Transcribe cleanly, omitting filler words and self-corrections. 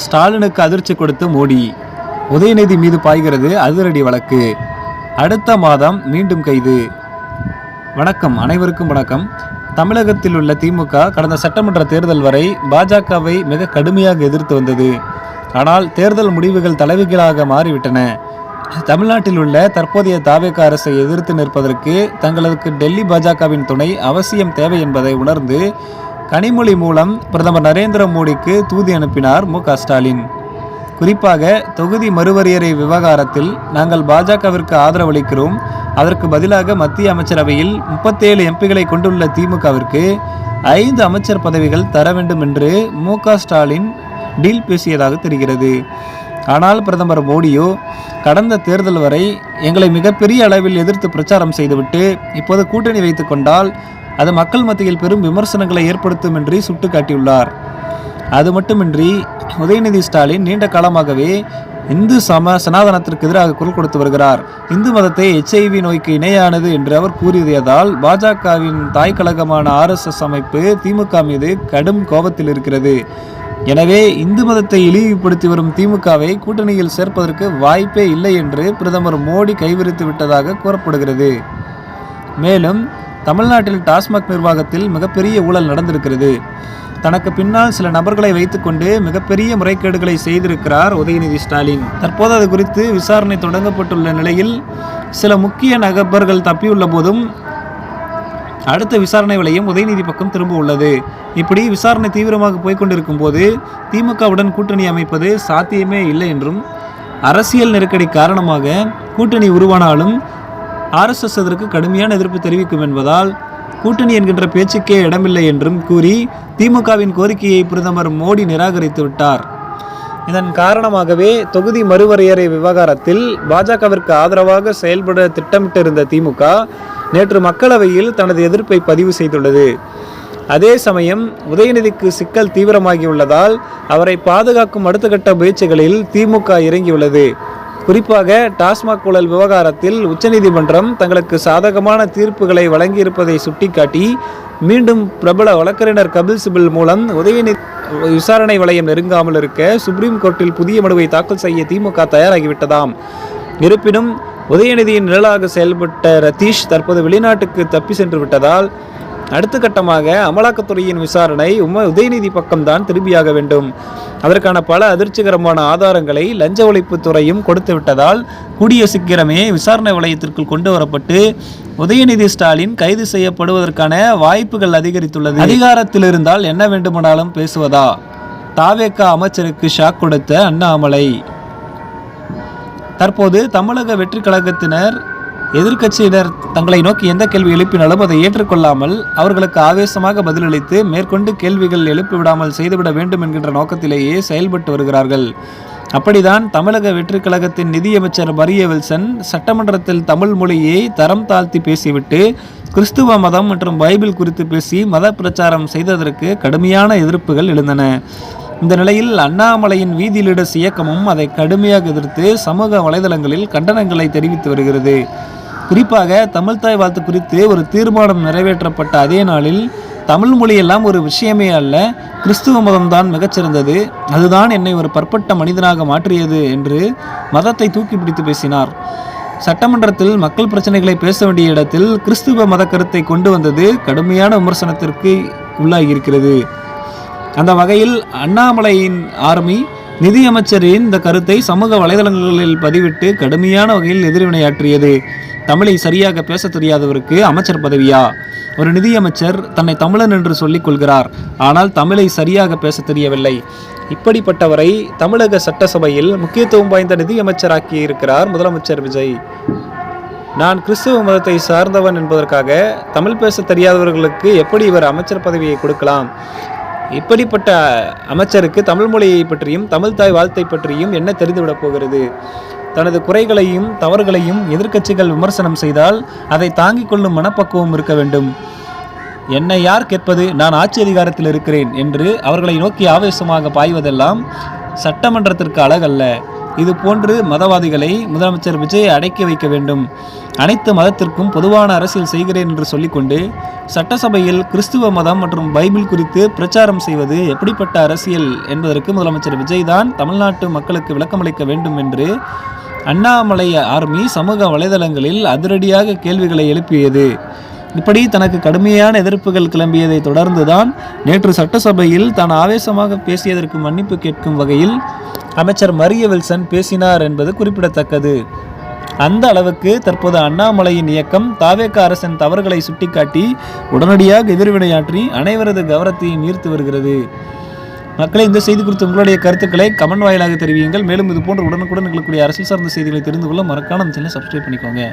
ஸ்டாலினுக்கு அதிர்ச்சி கொடுத்த மோடி. உதயநிதி மீது பாய்கிறது அதிரடி வழக்கு. அடுத்த மாதம் மீண்டும் கைது. வணக்கம், அனைவருக்கும் வணக்கம். தமிழகத்தில் உள்ள திமுக கடந்த சட்டமன்ற தேர்தல் வரை பாஜகவை மிக கடுமையாக எதிர்த்து வந்தது. ஆனால் தேர்தல் முடிவுகள் தலைவிகளாக மாறிவிட்டன. தமிழ்நாட்டில் உள்ள தற்போதைய தாவேக அரசை எதிர்த்து நிற்பதற்கு தங்களுக்கு டெல்லி பாஜகவின் துணை அவசியம் தேவை என்பதை உணர்ந்து கனிமொழி மூலம் பிரதமர் நரேந்திர மோடிக்கு தூது அனுப்பினார் மு.க.ஸ்டாலின். குறிப்பாக தொகுதி மறுவரையறை விவகாரத்தில் நாங்கள் பாஜகவிற்கு ஆதரவளிக்கிறோம், அதற்கு பதிலாக மத்திய அமைச்சரவையில் 37 எம்பிகளை கொண்டுள்ள திமுகவிற்கு 5 அமைச்சர் பதவிகள் தர வேண்டும் என்று மு.க.ஸ்டாலின் டீல் பேசியதாக தெரிகிறது. ஆனால் பிரதமர் மோடியோ கடந்த தேர்தல் வரை எங்களை மிகப்பெரிய அளவில் எதிர்த்து பிரச்சாரம் செய்துவிட்டு இப்போது கூட்டணி வைத்துக் கொண்டால் அது மக்கள் மத்தியில் பெரும் விமர்சனங்களை ஏற்படுத்தும் என்று சுட்டிக்காட்டியுள்ளார். அது மட்டுமின்றி உதயநிதி ஸ்டாலின் நீண்ட காலமாகவே இந்து சனாதனத்திற்கு எதிராக குரல் கொடுத்து வருகிறார். இந்து மதத்தை HIV நோய்க்கு இணையானது என்று அவர் கூறியதால் பாஜகவின் தாய் கழகமான RSS அமைப்பு திமுக மீது கடும் கோபத்தில் இருக்கிறது. எனவே இந்து மதத்தை இழிவுபடுத்தி வரும் திமுகவை கூட்டணியில் சேர்ப்பதற்கு வாய்ப்பே இல்லை என்று பிரதமர் மோடி கைவிரித்து விட்டதாக கூறப்படுகிறது. மேலும் தமிழ்நாட்டில் டாஸ்மாக் நிர்வாகத்தில் மிகப்பெரிய ஊழல் நடந்திருக்கிறது. தனக்கு பின்னால் சில நபர்களை வைத்துக்கொண்டு மிகப்பெரிய முறைகேடுகளை செய்திருக்கிறார் உதயநிதி ஸ்டாலின். தற்போது அது குறித்து விசாரணை தொடங்கப்பட்டுள்ள நிலையில் சில முக்கிய நபர்கள் தப்பியுள்ள போதும் அடுத்த விசாரணை வளையம் உதயநிதி பக்கம் திரும்ப உள்ளது. இப்படி விசாரணை தீவிரமாக போய்கொண்டிருக்கும் போது திமுகவுடன் கூட்டணி அமைப்பது சாத்தியமே இல்லை என்றும், அரசியல் நெருக்கடி காரணமாக கூட்டணி உருவானாலும் RSS அதற்கு கடுமையான எதிர்ப்பு தெரிவிக்கும் என்பதால் கூட்டணி என்கின்ற பேச்சுக்கே இடமில்லை என்றும் கூறி திமுகவின் கோரிக்கையை பிரதமர் மோடி நிராகரித்து விட்டார். இதன் காரணமாகவே தொகுதி மறுவரையறை விவகாரத்தில் பாஜகவிற்கு ஆதரவாக செயல்பட திட்டமிட்டிருந்த திமுக நேற்று மக்களவையில் தனது எதிர்ப்பை பதிவு செய்துள்ளது. அதே சமயம் உதயநிதிக்கு சிக்கல் தீவிரமாகியுள்ளதால் அவரை பாதுகாக்கும் அடுத்த கட்ட முயற்சிகளில் திமுக இறங்கியுள்ளது. குறிப்பாக டாஸ்மாக் ஊழல் விவகாரத்தில் உச்சநீதிமன்றம் தங்களுக்கு சாதகமான தீர்ப்புகளை வழங்கியிருப்பதை சுட்டிக்காட்டி மீண்டும் பிரபல வழக்கறிஞர் கபில் சிபல் மூலம் உதயநிதி விசாரணை வளையம் நெருங்காமல் இருக்க சுப்ரீம் கோர்ட்டில் புதிய மனுவை தாக்கல் செய்ய திமுக தயாராகிவிட்டதாம். இருப்பினும் உதயநிதியின் நிழலாக செயல்பட்ட ரதீஷ் தற்போது வெளிநாட்டுக்கு தப்பி சென்று விட்டதால் அடுத்த கட்டமாக அமலாக்கத்துறையின் விசாரணை உதயநிதி பக்கம்தான் திரும்பியாக வேண்டும். அதற்கான பல அதிர்ச்சிகரமான ஆதாரங்களை லஞ்ச ஒழிப்பு துறையும் கொடுத்து விட்டதால் கூடிய சீக்கிரமே விசாரணை வளையத்திற்குள் கொண்டு வரப்பட்டு உதயநிதி ஸ்டாலின் கைது செய்யப்படுவதற்கான வாய்ப்புகள் அதிகரித்துள்ளது. அதிகாரத்தில் இருந்தால் என்ன வேண்டுமானாலும் பேசுவதா? தாவேக அமைச்சருக்கு ஷாக் கொடுத்த அண்ணாமலை. தற்போது தமிழக வெற்றி கழகத்தினர் எதிர்க்கட்சியினர் தங்களை நோக்கி எந்த கேள்வி எழுப்பினாலும் அதை ஏற்றுக்கொள்ளாமல் அவர்களுக்கு ஆவேசமாக பதிலளித்து மேற்கொண்டு கேள்விகள் எழுப்பிவிடாமல் செய்துவிட வேண்டும் என்கின்ற நோக்கத்திலேயே செயல்பட்டு வருகிறார்கள். அப்படிதான் தமிழக வெற்றி கழகத்தின் நிதியமைச்சர் மரிய வில்சன் சட்டமன்றத்தில் தமிழ் மொழியை தரம் தாழ்த்தி பேசிவிட்டு கிறிஸ்துவ மதம் மற்றும் பைபிள் குறித்து பேசி மத பிரச்சாரம் செய்ததற்கு கடுமையான எதிர்ப்புகள் எழுந்தன. இந்த நிலையில் அண்ணாமலையின் வீதி லீடர்ஸ் இயக்கமும் அதை கடுமையாக எதிர்த்து சமூக வலைதளங்களில் கண்டனங்களை தெரிவித்து வருகிறது. குறிப்பாக தமிழ்தாய் வாழ்த்து குறித்து ஒரு தீர்மானம் நிறைவேற்றப்பட்ட அதே நாளில் தமிழ் மொழியெல்லாம் ஒரு விஷயமே அல்ல, கிறிஸ்துவ மதம்தான் மிகச்சிறந்தது, அதுதான் என்னை ஒரு பற்பட்ட மனிதனாக மாற்றியது என்று மதத்தை தூக்கி பிடித்து பேசினார். சட்டமன்றத்தில் மக்கள் பிரச்சனைகளை பேச வேண்டிய இடத்தில் கிறிஸ்துவ மத கருத்தை கொண்டு வந்தது கடுமையான விமர்சனத்திற்கு உள்ளாகியிருக்கிறது. அந்த வகையில் அண்ணாமலையின் ஆர்மி நிதியமைச்சரின் இந்த கருத்தை சமூக வலைதளங்களில் பதிவிட்டு கடுமையான வகையில் எதிர்வினையாற்றியது. தமிழை சரியாக பேச தெரியாதவருக்கு அமைச்சர் பதவியா? ஒரு நிதியமைச்சர் தன்னை தமிழன் என்று சொல்லிக் கொள்கிறார், ஆனால் தமிழை சரியாக பேச தெரியவில்லை. இப்படிப்பட்டவரை தமிழக சட்டசபையில் முக்கியத்துவம் வாய்ந்த நிதியமைச்சராக்கி இருக்கிறார் முதலமைச்சர் விஜய். நான் கிறிஸ்துவ மதத்தை சார்ந்தவன் என்பதற்காக தமிழ் பேச தெரியாதவர்களுக்கு எப்படி இவர் அமைச்சர் பதவியை கொடுக்கலாம்? இப்படிப்பட்ட அமைச்சருக்கு தமிழ் மொழியை பற்றியும் தமிழ் தாய் வாழ்த்தை பற்றியும் என்ன தெரிந்துவிடப் போகிறது? தனது குறைகளையும் தவறுகளையும் எதிர்க்கட்சிகள் விமர்சனம் செய்தால் அதை தாங்கிக் கொள்ளும் மனப்பக்குவம் இருக்க வேண்டும். என்னை யார் கேட்பது, நான் ஆட்சி அதிகாரத்தில் இருக்கிறேன் என்று அவர்களை நோக்கி ஆவேசமாக பாய்வதெல்லாம் சட்டமன்றத்திற்கு அழகல்ல. இது போன்று மதவாதிகளை முதலமைச்சர் விஜய் அடக்கி வைக்க வேண்டும். அனைத்து மதத்திற்கும் பொதுவான அரசியல் செய்கிறேன் என்று சொல்லிக்கொண்டு சட்டசபையில் கிறிஸ்துவ மதம் மற்றும் பைபிள் குறித்து பிரச்சாரம் செய்வது எப்படிப்பட்ட அரசியல் என்பதற்கு முதலமைச்சர் விஜய் தான் தமிழ்நாட்டு மக்களுக்கு விளக்கமளிக்க வேண்டும் என்று அண்ணாமலை ஆர்மி சமூக வலைதளங்களில் அதிரடியாக கேள்விகளை எழுப்பியது. இப்படி தனக்கு கடுமையான எதிர்ப்புகள் கிளம்பியதை தொடர்ந்துதான் நேற்று சட்டசபையில் தான் ஆவேசமாக பேசியதற்கு மன்னிப்பு கேட்கும் வகையில் அமைச்சர் மரிய வில்சன் பேசினார் என்பது குறிப்பிடத்தக்கது. அந்த அளவுக்கு தற்போது அண்ணாமலையின் இயக்கம் தாவேக அரசின் தவறுகளை சுட்டிக்காட்டி உடனடியாக எதிர்வினையாற்றி அனைவரது கவனத்தையும் ஈர்த்து வருகிறது. மக்களை இந்த செய்தி குறித்து உங்களுடைய கருத்துக்களை கமெண்ட் வாயிலாக தெரிவியுங்கள். மேலும் இது போன்ற உடனுக்குடன் இருக்கக்கூடிய அரசியல் சார்ந்த செய்திகளை தெரிந்து கொள்ள மறக்காம நம்ம சேனலை சப்ஸ்கிரைப் பண்ணிக்கோங்க.